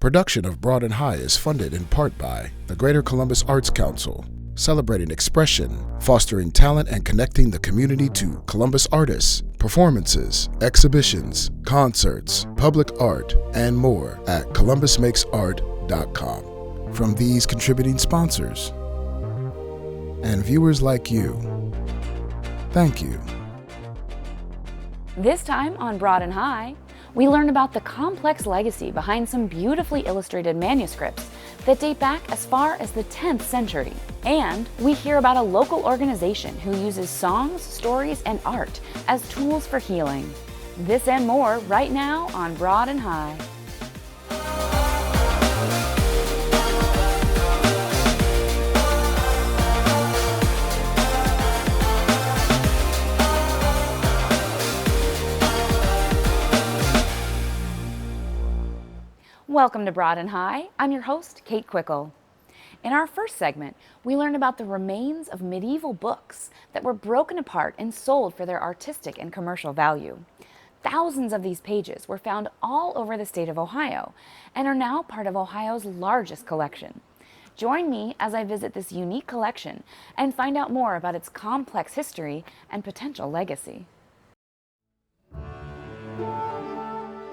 Production of Broad and High is funded in part by the Greater Columbus Arts Council, celebrating expression, fostering talent, and connecting the community to Columbus artists, performances, exhibitions, concerts, public art, and more at columbusmakesart.com. From these contributing sponsors and viewers like you, thank you. This time on Broad and High, we learn about the complex legacy behind some beautifully illustrated manuscripts that date back as far as the 10th century. And we hear about a local organization who uses songs, stories, and art as tools for healing. This and more right now on Broad and High. Welcome to Broad and High. I'm your host, Kate Quickle. In our first segment, we learned about the remains of medieval books that were broken apart and sold for their artistic and commercial value. Thousands of these pages were found all over the state of Ohio and are now part of Ohio's largest collection. Join me as I visit this unique collection and find out more about its complex history and potential legacy.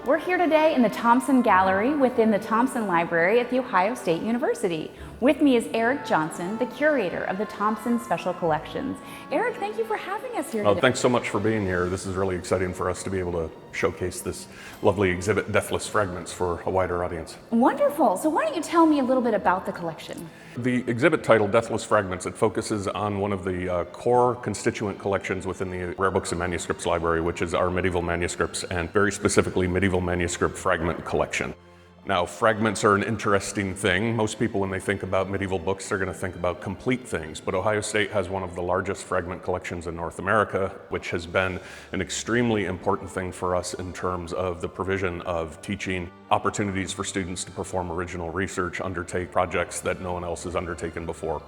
We're here today in the Thompson Gallery within the Thompson Library at The Ohio State University. With me is Eric Johnson, the curator of the Thompson Special Collections. Eric, thank you for having us here today. Thanks so much for being here. This is really exciting for us to be able to showcase this lovely exhibit, Deathless Fragments, for a wider audience. Wonderful. So why don't you tell me a little bit about the collection? The exhibit titled Deathless Fragments, it focuses on one of the core constituent collections within the Rare Books and Manuscripts Library, which is our medieval manuscripts and very specifically medieval manuscript fragment collection. Now, fragments are an interesting thing. Most people, when they think about medieval books, they're going to think about complete things, but Ohio State has one of the largest fragment collections in North America, which has been an extremely important thing for us in terms of the provision of teaching, opportunities for students to perform original research, undertake projects that no one else has undertaken before.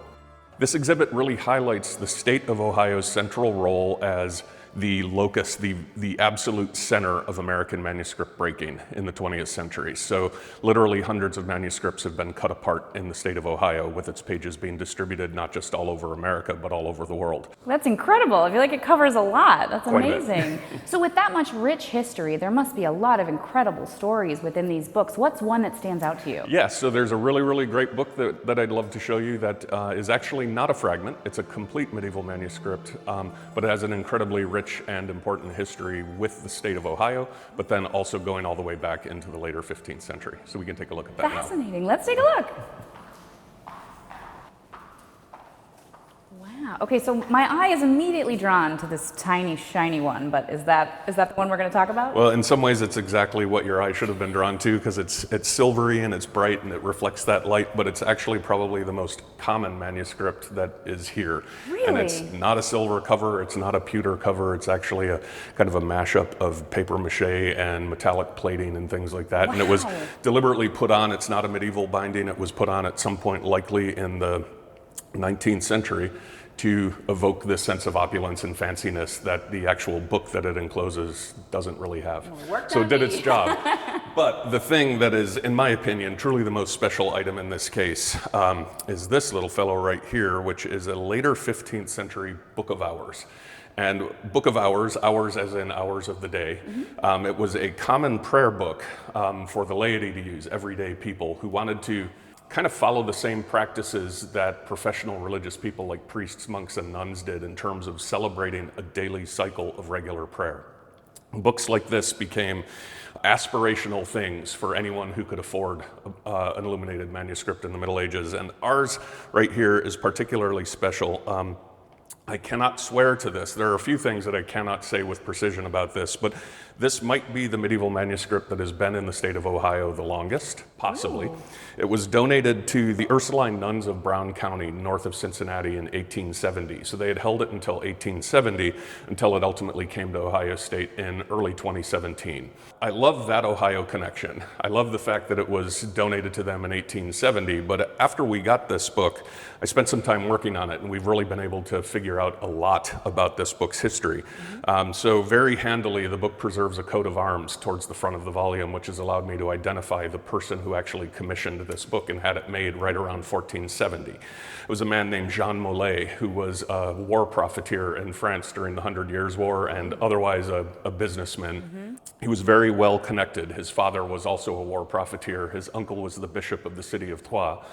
This exhibit really highlights the state of Ohio's central role as the locus, the absolute center of American manuscript breaking in the 20th century. So literally hundreds of manuscripts have been cut apart in the state of Ohio, with its pages being distributed not just all over America, but all over the world. That's incredible. I feel like it covers a lot. That's amazing. So with that much rich history, there must be a lot of incredible stories within these books. What's one that stands out to you? Yes, so there's a really, really great book that I'd love to show you that is actually not a fragment. It's a complete medieval manuscript, but it has an incredibly rich and important history with the state of Ohio, but then also going all the way back into the later 15th century. So we can take a look at that now. Fascinating. Let's take a look. Wow. Okay, so my eye is immediately drawn to this tiny, shiny one, but is that the one we're going to talk about? Well, in some ways, it's exactly what your eye should have been drawn to, because it's silvery and it's bright and it reflects that light, but it's actually probably the most common manuscript that is here. Really? And it's not a silver cover, it's not a pewter cover, it's actually a kind of a mashup of paper mache and metallic plating and things like that. Wow. And it was deliberately put on. It's not a medieval binding. It was put on at some point, likely in the 19th century, to evoke this sense of opulence and fanciness that the actual book that it encloses doesn't really have. So it did its job. But the thing that is, in my opinion, truly the most special item in this case is this little fellow right here, which is a later 15th century Book of Hours. And Book of Hours, hours as in hours of the day, it was a common prayer book for the laity to use, everyday people who wanted to kind of follow the same practices that professional religious people like priests, monks, and nuns did in terms of celebrating a daily cycle of regular prayer. Books like this became aspirational things for anyone who could afford an illuminated manuscript in the Middle Ages, and ours right here is particularly special. I cannot swear to this. There are a few things that I cannot say with precision about this, but this might be the medieval manuscript that has been in the state of Ohio the longest, possibly. Ooh. It was donated to the Ursuline Nuns of Brown County, north of Cincinnati, in 1870. So they had held it until 1870, until it ultimately came to Ohio State in early 2017. I love that Ohio connection. I love the fact that it was donated to them in 1870, but after we got this book, I spent some time working on it, and we've really been able to figure figure out a lot about this book's history. So very handily, the book preserves a coat of arms towards the front of the volume, which has allowed me to identify the person who actually commissioned this book and had it made right around 1470. It was a man named Jean Molay, who was a war profiteer in France during the 100 Years' War and otherwise a businessman. He was very well connected. His father was also a war profiteer. His uncle was the bishop of the city of Troyes.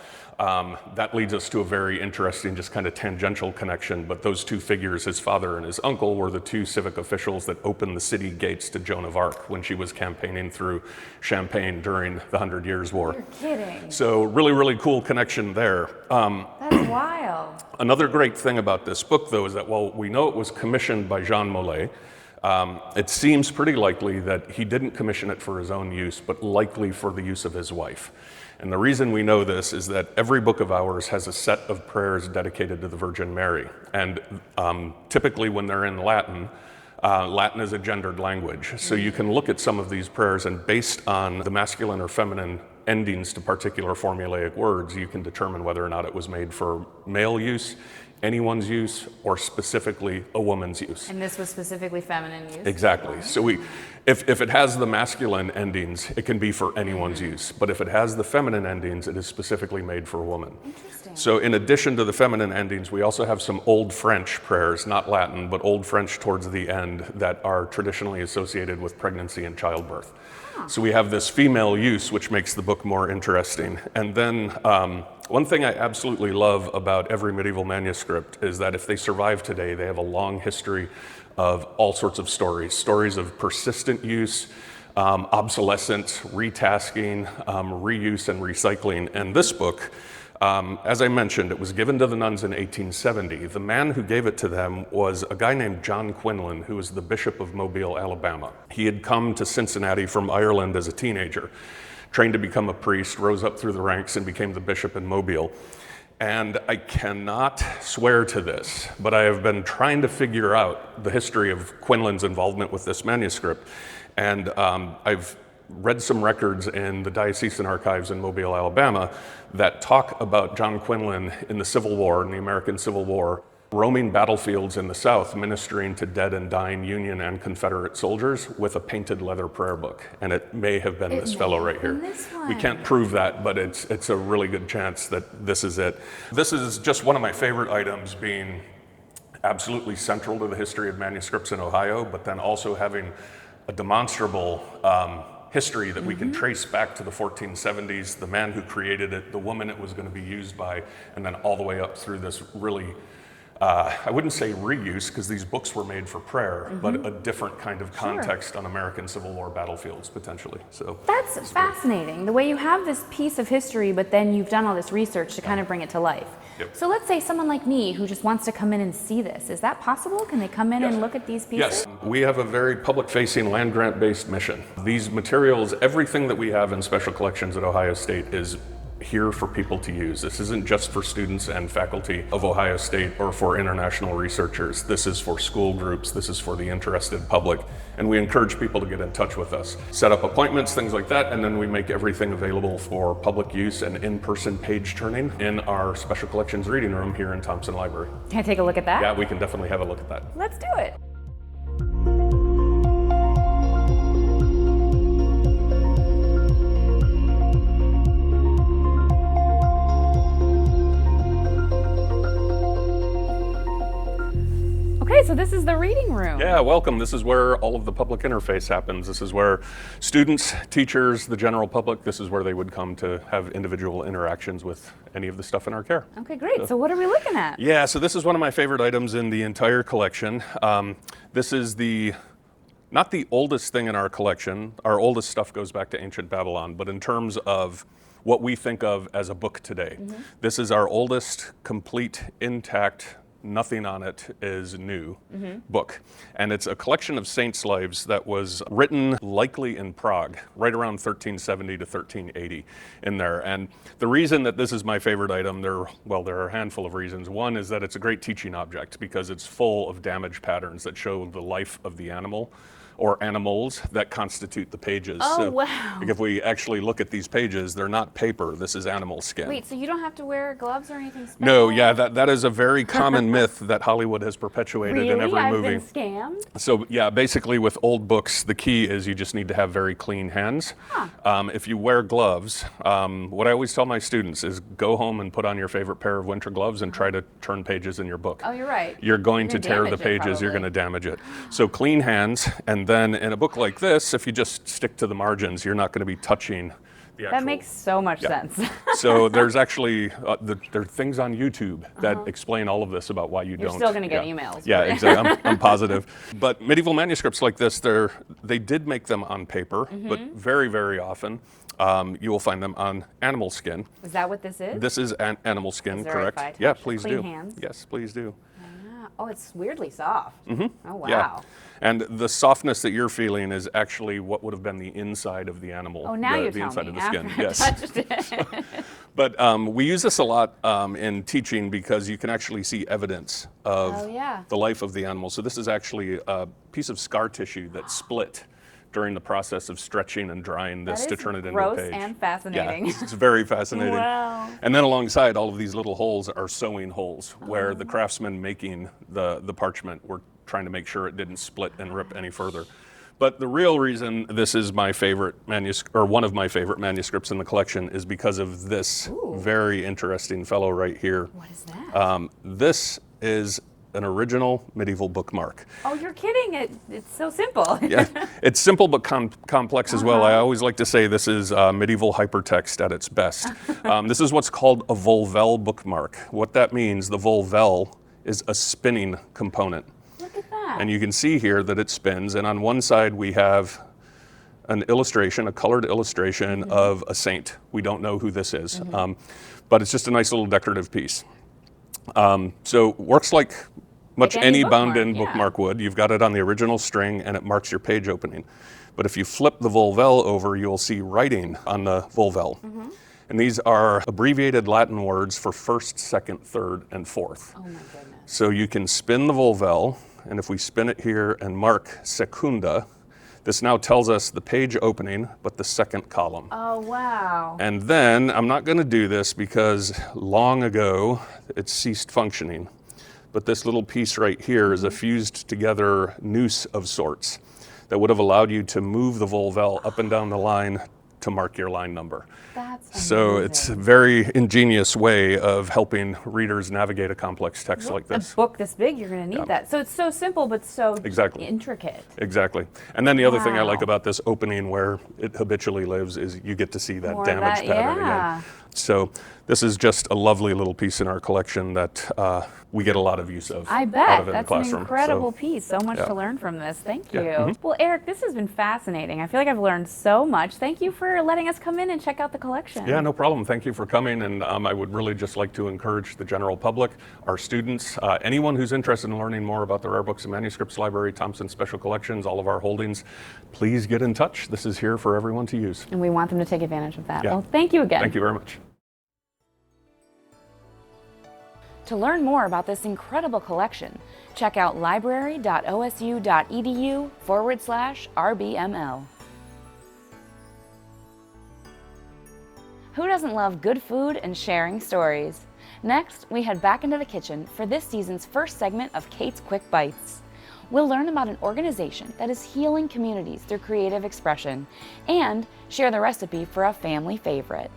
That leads us to a very interesting, just kind of tangential connection, but those two figures, his father and his uncle, were the two civic officials that opened the city gates to Joan of Arc when she was campaigning through Champagne during the 100 Years' War. You're kidding. So really, really cool connection there. That's wild. Another great thing about this book, though, is that while we know it was commissioned by Jean Molay, it seems pretty likely that he didn't commission it for his own use, but likely for the use of his wife. And the reason we know this is that every book of ours has a set of prayers dedicated to the Virgin Mary. And typically when they're in Latin, Latin is a gendered language. So you can look at some of these prayers, and based on the masculine or feminine endings to particular formulaic words, you can determine whether or not it was made for male use, anyone's use, or specifically a woman's use. And this was specifically feminine use? Exactly. So if it has the masculine endings, it can be for anyone's use. But if it has the feminine endings, it is specifically made for a woman. Interesting. So in addition to the feminine endings, we also have some Old French prayers, not Latin, but Old French towards the end, that are traditionally associated with pregnancy and childbirth. So we have this female use, which makes the book more interesting. And then one thing I absolutely love about every medieval manuscript is that if they survive today, they have a long history of all sorts of stories of persistent use, obsolescence, retasking, reuse, and recycling. And this book, as I mentioned, it was given to the nuns in 1870. The man who gave it to them was a guy named John Quinlan, who was the Bishop of Mobile, Alabama. He had come to Cincinnati from Ireland as a teenager, trained to become a priest, rose up through the ranks, and became the bishop in Mobile. And I cannot swear to this, but I have been trying to figure out the history of Quinlan's involvement with this manuscript. And I've read some records in the diocesan archives in Mobile, Alabama, that talk about John Quinlan in the Civil War, in the American Civil War, roaming battlefields in the South, ministering to dead and dying Union and Confederate soldiers with a painted leather prayer book. And it may have been this fellow right here. We can't prove that, but it's a really good chance that this is it. This is just one of my favorite items, being absolutely central to the history of manuscripts in Ohio, but then also having a demonstrable history that we can trace back to the 1470s, the man who created it, the woman it was going to be used by, and then all the way up through this really, I wouldn't say reuse, because these books were made for prayer, but a different kind of context on American Civil War battlefields, potentially. So That's fascinating, the way you have this piece of history, but then you've done all this research to kind of bring it to life. Yep. So let's say someone like me who just wants to come in and see this. Is that possible? Can they come in and look at these pieces? Yes, we have a very public-facing, land-grant-based mission. These materials, everything that we have in special collections at Ohio State is here for people to use. This isn't just for students and faculty of Ohio State or for international researchers. This is for school groups. This is for the interested public. And we encourage people to get in touch with us, set up appointments, things like that, and then we make everything available for public use and in-person page turning in our special collections reading room here in Thompson Library. Can I take a look at that? Yeah, we can definitely have a look at that. Let's do it. Okay, so this is the reading room. Yeah, welcome. This is where all of the public interface happens. This is where students, teachers, the general public, this is where they would come to have individual interactions with any of the stuff in our care. Okay, great. So what are we looking at? Yeah, so this is one of my favorite items in the entire collection. This is not the oldest thing in our collection. Our oldest stuff goes back to ancient Babylon, but in terms of what we think of as a book today, this is our oldest, complete, intact, nothing on it is new book. And it's a collection of saints' lives that was written likely in Prague, right around 1370 to 1380 in there. And the reason that this is my favorite item, there are a handful of reasons. One is that it's a great teaching object because it's full of damage patterns that show the life of the animal or animals that constitute the pages. Oh, So, wow. like, if we actually look at these pages, they're not paper. This is animal skin. Wait, so you don't have to wear gloves or anything special? No, yeah, that is a very common myth that Hollywood has perpetuated Really? in every I've movie. been scammed? So yeah, basically with old books, the key is you just need to have very clean hands. If you wear gloves, what I always tell my students is go home and put on your favorite pair of winter gloves and try to turn pages in your book. Oh, you're right. You're going to You're gonna tear the damage it, pages, you're going to probably. damage it. So clean hands, and then in a book like this, if you just stick to the margins, you're not going to be touching the actual. That makes so much Yeah. sense. So there's actually, there are things on YouTube that explain all of this about why you You're don't. still gonna get yeah. emails, Yeah, but- exactly. I'm positive. But medieval manuscripts like this, they did make them on paper, but very, very often you will find them on animal skin. Is that what this is? This is animal skin, Is there correct? if I Yeah, touch it? please Clean do. hands? Yes, please do. Ah, oh, it's weirdly soft. Oh, wow. Yeah. And the softness that you're feeling is actually what would have been the inside of the animal. Oh, now you the tell inside me of the after skin. I've Yes. touched it. But we use this a lot in teaching because you can actually see evidence of Oh, yeah. the life of the animal. So this is actually a piece of scar tissue that split during the process of stretching and drying this That to is turn it into gross a page. and fascinating. Yeah, it's very fascinating. Wow. And then alongside all of these little holes are sewing holes where the craftsmen making the parchment were trying to make sure it didn't split and rip any further. But the real reason this is my favorite manuscript, or one of my favorite manuscripts in the collection, is because of this very interesting fellow right here. What is that? This is an original medieval bookmark. Oh, you're kidding. It's so simple. Yeah, it's simple but complex as well. I always like to say this is medieval hypertext at its best. This is what's called a volvel bookmark. What that means, the volvel is a spinning component. Look at that. And you can see here that it spins, and on one side we have an illustration, a colored illustration of a saint. We don't know who this is, but it's just a nice little decorative piece. So works like much Like any any bound-in bookmark, yeah. bookmark would. You've got it on the original string, and it marks your page opening. But if you flip the volvel over, you'll see writing on the volvel. And these are abbreviated Latin words for first, second, third, and fourth. Oh, my goodness. So you can spin the volvel, and if we spin it here and mark secunda, this now tells us the page opening, but the second column. Oh, wow. And then, I'm not going to do this because long ago it ceased functioning, but this little piece right here is a fused together noose of sorts that would have allowed you to move the volvel up and down the line to mark your line number. That's amazing. So it's a very ingenious way of helping readers navigate a complex text like this. A book this big, you're going to need that. So it's so simple, but so Exactly. intricate. Exactly. And then the other thing I like Wow. about this opening where it habitually lives is you get to see that More of damage that, pattern yeah. again. So this is just a lovely little piece in our collection that we get a lot of use of. I out bet. of in That's the an classroom. incredible So, piece. So much yeah. to learn from this. Thank you. Yeah, mhm. Well, Eric, this has been fascinating. I feel like I've learned so much. Thank you for letting us come in and check out the collection. yeah, no problem. Thank you for coming. And I would really just like to encourage the general public, our students, anyone who's interested in learning more about the Rare Books and Manuscripts Library, Thompson Special Collections, all of our holdings, please get in touch. This is here for everyone to use. And we want them to take advantage of that. Yeah. Well, thank you again. Thank you very much. To learn more about this incredible collection, check out library.osu.edu/RBML. Who doesn't love good food and sharing stories? Next, we head back into the kitchen for this season's first segment of Kate's Quick Bites. We'll learn about an organization that is healing communities through creative expression and share the recipe for a family favorite.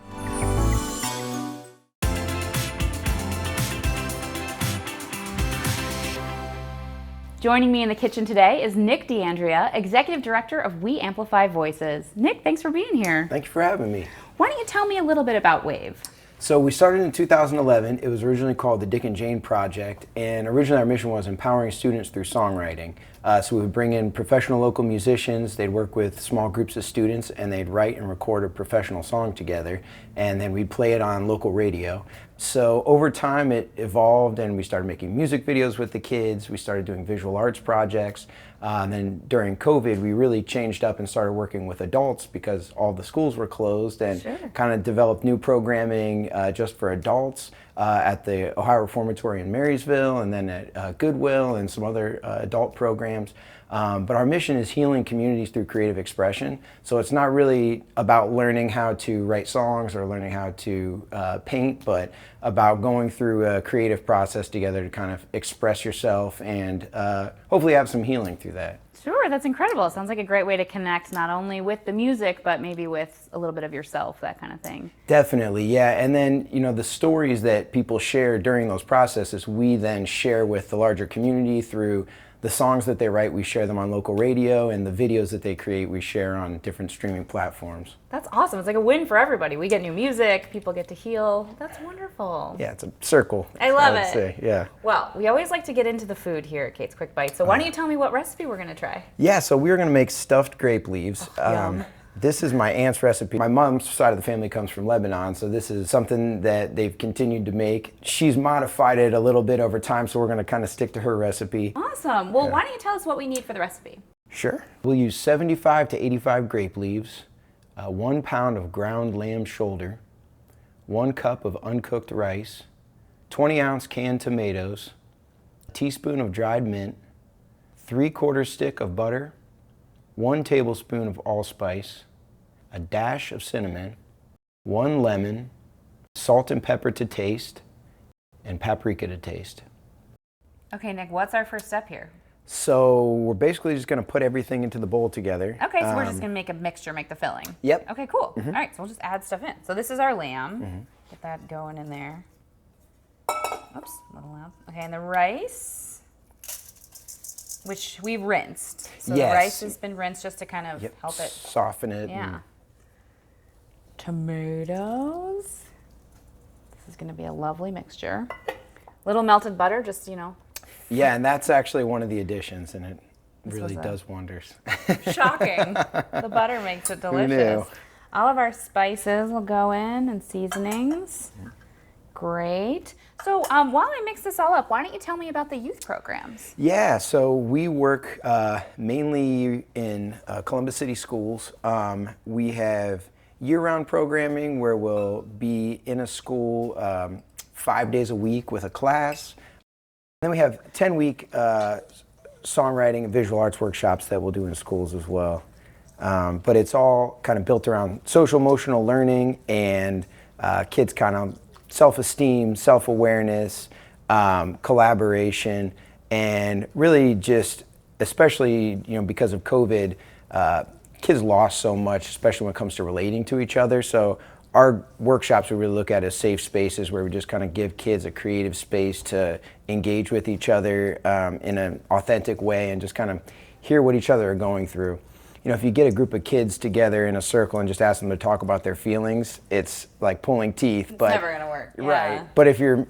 Joining me in the kitchen today is Nick D'Andrea, Executive Director of We Amplify Voices. Nick, thanks for being here. Thank you for having me. Why don't you tell me a little bit about WAVE? So we started in 2011. It was originally called the Dick and Jane Project, and originally our mission was empowering students through songwriting. So we would bring in professional local musicians, they'd work with small groups of students, and they'd write and record a professional song together, and then we'd play it on local radio. So over time it evolved, and we started making music videos with the kids, we started doing visual arts projects. Then during COVID, we really changed up and started working with adults because all the schools were closed, and kind of developed new programming just for adults at the Ohio Reformatory in Marysville, and then at Goodwill and some other adult programs. programs. But our mission is healing communities through creative expression. So it's not really about learning how to write songs or learning how to paint, but about going through a creative process together to kind of express yourself and hopefully have some healing through that. Sure, that's incredible. It sounds like a great way to connect not only with the music, but maybe with a little bit of yourself, that kind of thing. Definitely, yeah. And then, the stories that people share during those processes, we then share with the larger community through the songs that they write. We share them on local radio, and the videos that they create, we share on different streaming platforms. That's awesome. It's like a win for everybody. We get new music, people get to heal. That's wonderful. Yeah, it's a circle. I love would it. say, yeah. Well, we always like to get into the food here at Kate's Quick Bite. So why don't you tell me what recipe we're going to try? Yeah, so we're going to make stuffed grape leaves. Yum. This is my aunt's recipe. My mom's side of the family comes from Lebanon, so this is something that they've continued to make. She's modified it a little bit over time, so we're going to kind of stick to her recipe. Awesome. Well, why don't you tell us what we need for the recipe? Sure. We'll use 75 to 85 grape leaves, 1 pound of ground lamb shoulder, 1 cup of uncooked rice, 20-ounce canned tomatoes, a teaspoon of dried mint, 3/4 stick of butter, 1 tablespoon of allspice, a dash of cinnamon, 1 lemon, salt and pepper to taste, and paprika to taste. Okay, Nick, what's our first step here? So we're basically just going to put everything into the bowl together. Okay, so we're just going to make a mixture, make the filling. Yep. Okay, cool. All right, so we'll just add stuff in. So this is our lamb. Get that going in there. Oops, a little loud. Okay, and the rice, which we rinsed. So Yes. the rice has been rinsed just to kind of Yep. help it. Soften it. Yeah. Tomatoes. This is going to be a lovely mixture. Little melted butter, just, Yeah, and that's actually one of the additions, and it was really a- does wonders. shocking. The butter makes it knew? delicious. All of our spices will go in and seasonings. Great. So while I mix this all up, why don't you tell me about the youth programs? Yeah, so we work mainly in Columbus City schools. We have year-round programming where we'll be in a school 5 days a week with a class. Then we have 10-week songwriting and visual arts workshops that we'll do in schools as well. But it's all kind of built around social-emotional learning and kids kind of self-esteem, self-awareness, collaboration, and really just, especially because of COVID, kids lost so much, especially when it comes to relating to each other. So our workshops we really look at as safe spaces where we just kind of give kids a creative space to engage with each other in an authentic way and just kind of hear what each other are going through. If you get a group of kids together in a circle and just ask them to talk about their feelings, it's like pulling teeth. It's never going to work. Right. But if we're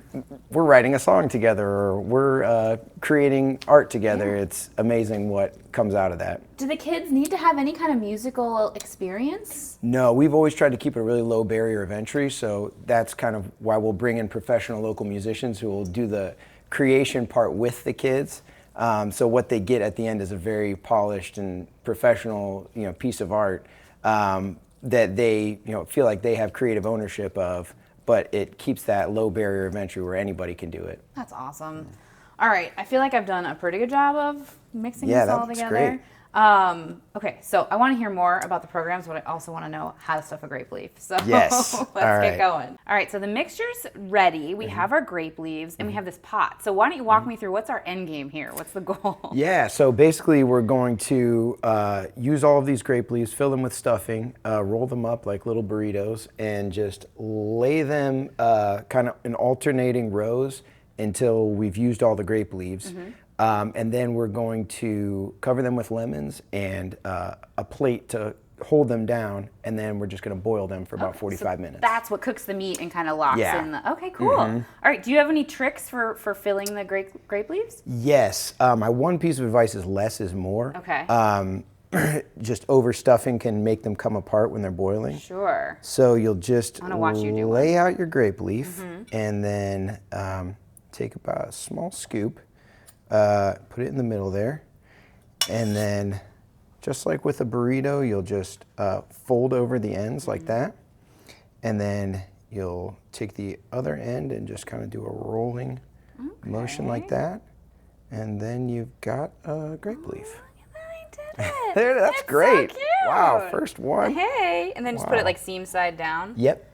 writing a song together or we're creating art together, it's amazing what comes out of that. Do the kids need to have any kind of musical experience? No, we've always tried to keep a really low barrier of entry, so that's kind of why we'll bring in professional local musicians who will do the creation part with the kids. So what they get at the end is a very polished and professional, piece of art that they, feel like they have creative ownership of, but it keeps that low barrier of entry where anybody can do it. That's awesome. All right, I feel like I've done a pretty good job of mixing this all that's together. great. Okay, so I want to hear more about the programs, but I also want to know how to stuff a grape leaf. So Yes. let's All get right. going. All right, so the mixture's ready. We have our grape leaves and we have this pot. So why don't you walk me through what's our end game here? What's the goal? Yeah, so basically we're going to use all of these grape leaves, fill them with stuffing, roll them up like little burritos, and just lay them kind of in alternating rows until we've used all the grape leaves. And then we're going to cover them with lemons and a plate to hold them down, and then we're just going to boil them for about 45 minutes. That's what cooks the meat and kind of locks Yeah. in the. Okay, cool. All right, do you have any tricks for filling the grape leaves? Yes, my one piece of advice is less is more. Okay. Just overstuffing can make them come apart when they're boiling. Sure. So you'll just wanna watch you do lay out your grape leaf and then take about a small scoop, put it in the middle there, and then just like with a burrito, you'll just fold over the ends like that, and then you'll take the other end and just kind of do a rolling motion like that, And then you've got a grape leaf. I did it. There, that's It's great. So cute. Wow, first one. Hey, and then just put it Wow. like seam side down. Yep.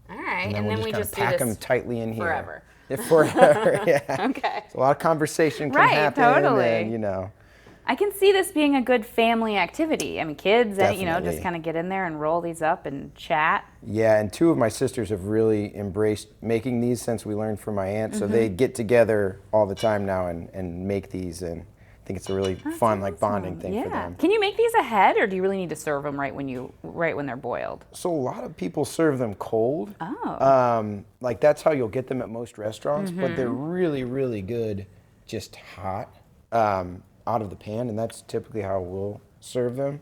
All right, And then, we we'll just just pack do them this tightly in here. forever. Forever, yeah. Okay. So a lot of conversation can Right, happen. totally. And, you know. I can see this being a good family activity. I mean, kids, you know, just Definitely. kind of get in there and roll these up and chat. Yeah, and two of my sisters have really embraced making these since we learned from my aunt. So Mm-hmm. they get together all the time now and make these, and I think it's a really fun, like bonding thing Yeah. for them. Can you make these ahead, or do you really need to serve them right when they're boiled? So a lot of people serve them cold. Oh. Like that's how you'll get them at most restaurants, but they're Mm-hmm. really, really good just hot out of the pan, and that's typically how we'll serve them.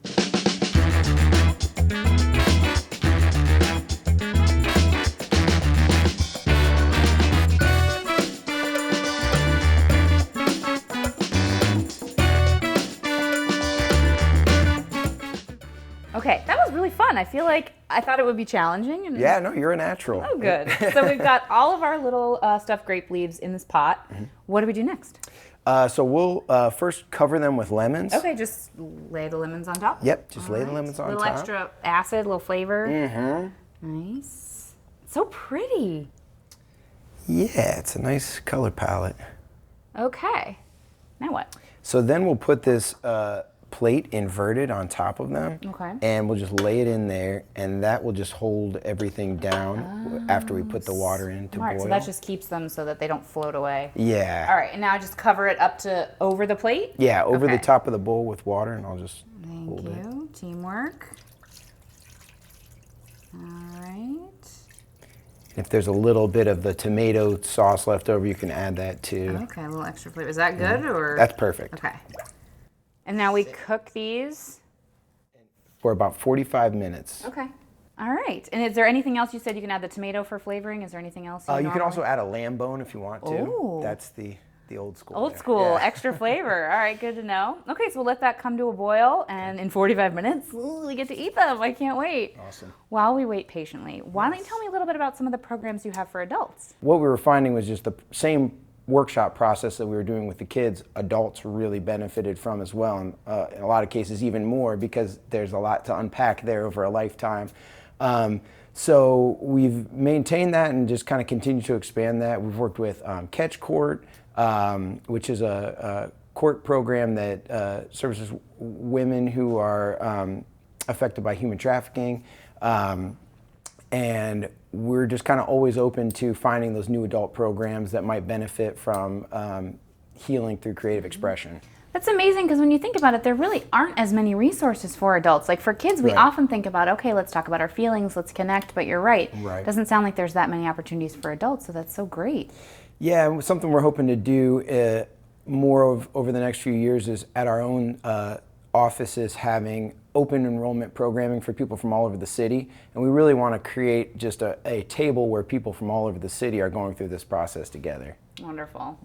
Okay, that was really fun. I feel like I thought it would be challenging. And Yeah, no, you're a natural. Oh, good. So we've got all of our little stuffed grape leaves in this pot. Mm-hmm. What do we do next? So we'll first cover them with lemons. Okay, just lay the lemons on top. Yep, just lay the lemons on A little top. extra acid, a little flavor. Mm-hmm. Nice. So pretty. Yeah, it's a nice color palette. Okay. Now what? So then we'll put this plate inverted on top of them. Okay. And we'll just lay it in there, and that will just hold everything down after we put the water in to Smart. boil. So that just keeps them so that they don't float away. Yeah. All right, and now I just cover it up to over the plate? Yeah, over the Okay. top of the bowl with water, and I'll just Thank hold it. you. Teamwork. All right. If there's a little bit of the tomato sauce left over, you can add that too. Okay, a little extra flavor. Is that good or? That's perfect. Okay. And now we cook these. For about 45 minutes. Okay. All right. And is there anything else you said you can add the tomato for flavoring? Is there anything else? You can normally- also add a lamb bone if you want to. Ooh. That's the old school. Old there. school, Yeah. extra flavor. All right, good to know. Okay, so we'll let that come to a boil, and in 45 minutes, we get to eat them. I can't wait. Awesome. While we wait patiently, why don't you tell me a little bit about some of the programs you have for adults? What we were finding was just the same workshop process that we were doing with the kids, adults really benefited from as well, and in a lot of cases even more, because there's a lot to unpack there over a lifetime. So we've maintained that and just kind of continue to expand that. We've worked with Catch Court, which is a court program that services women who are affected by human trafficking. And we're just kind of always open to finding those new adult programs that might benefit from healing through creative expression. That's amazing, because when you think about it, there really aren't as many resources for adults. Like for kids, we Right. often think about, okay, let's talk about our feelings, let's connect, but you're right. Right. Doesn't sound like there's that many opportunities for adults, so that's so great. Yeah, and something we're hoping to do more of over the next few years is at our own offices having open enrollment programming for people from all over the city. And we really want to create just a table where people from all over the city are going through this process together. Wonderful.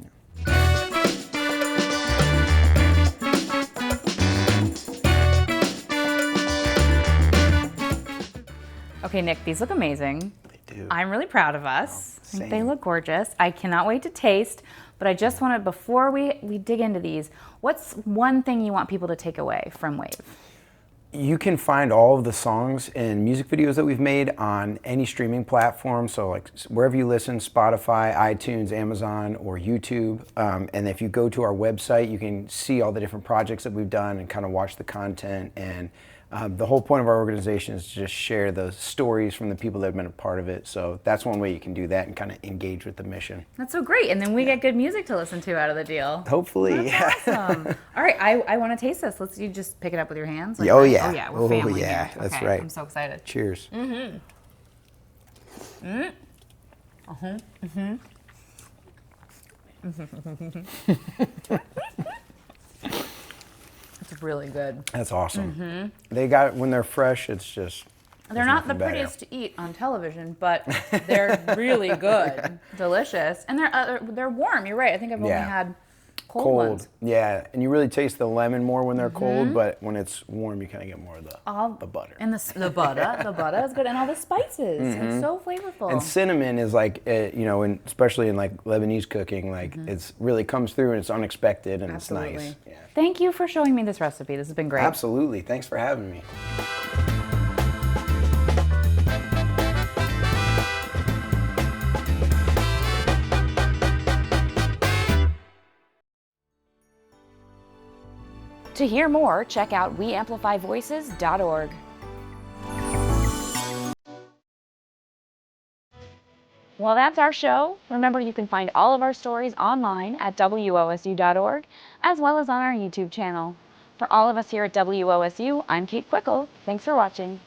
Okay, Nick, these look amazing. They do. I'm really proud of us. I think they same. look gorgeous. I cannot wait to taste, but I just want to, before we dig into these, what's one thing you want people to take away from Wave? You can find all of the songs and music videos that we've made on any streaming platform. So like wherever you listen, Spotify, iTunes, Amazon, or YouTube. And if you go to our website, you can see all the different projects that we've done and kind of watch the content. And the whole point of our organization is to just share the stories from the people that have been a part of it. So that's one way you can do that and kind of engage with the mission. That's so great. And then we get good music to listen to out of the deal. Hopefully. Awesome. All right, I want to taste this. You just pick it up with your hands? Like Oh, that? yeah. Oh, yeah. We're Oh, family yeah. here. That's Okay, right. I'm so excited. Cheers. It's really good. That's awesome. They got, when they're fresh, it's just. They're not the nothing better. prettiest to eat on television, but they're really good, delicious, and they're warm. You're right. I think I've only Yeah. had cold ones. Yeah, and you really taste the lemon more when they're cold, but when it's warm, you kind of get more of the butter. And the butter is good, and all the spices. It's so flavorful. And cinnamon is like, especially in like Lebanese cooking, like it's really comes through and it's unexpected and Absolutely. it's nice. Yeah. Thank you for showing me this recipe. This has been great. Absolutely. Thanks for having me. To hear more, check out weamplifyvoices.org. Well, that's our show. Remember, you can find all of our stories online at wosu.org, as well as on our YouTube channel. For all of us here at WOSU, I'm Kate Quickle. Thanks for watching.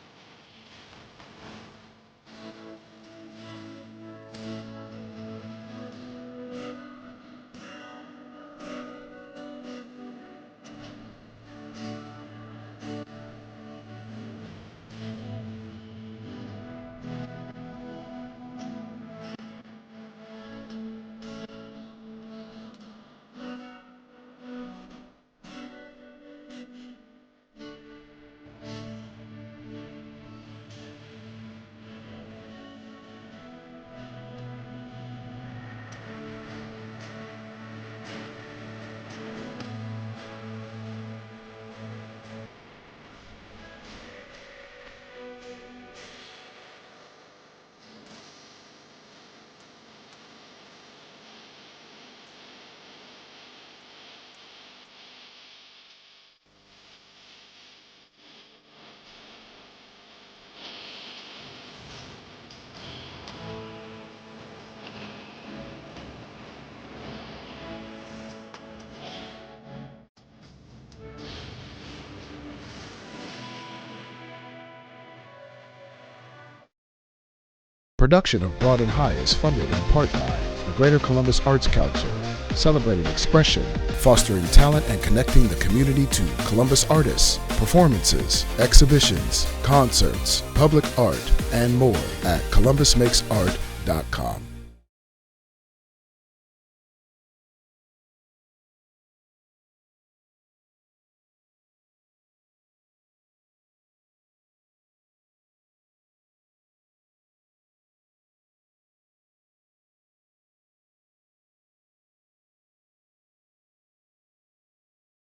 Production of Broad and High is funded in part by the Greater Columbus Arts Council, celebrating expression, fostering talent, and connecting the community to Columbus artists, performances, exhibitions, concerts, public art, and more at columbusmakesart.com.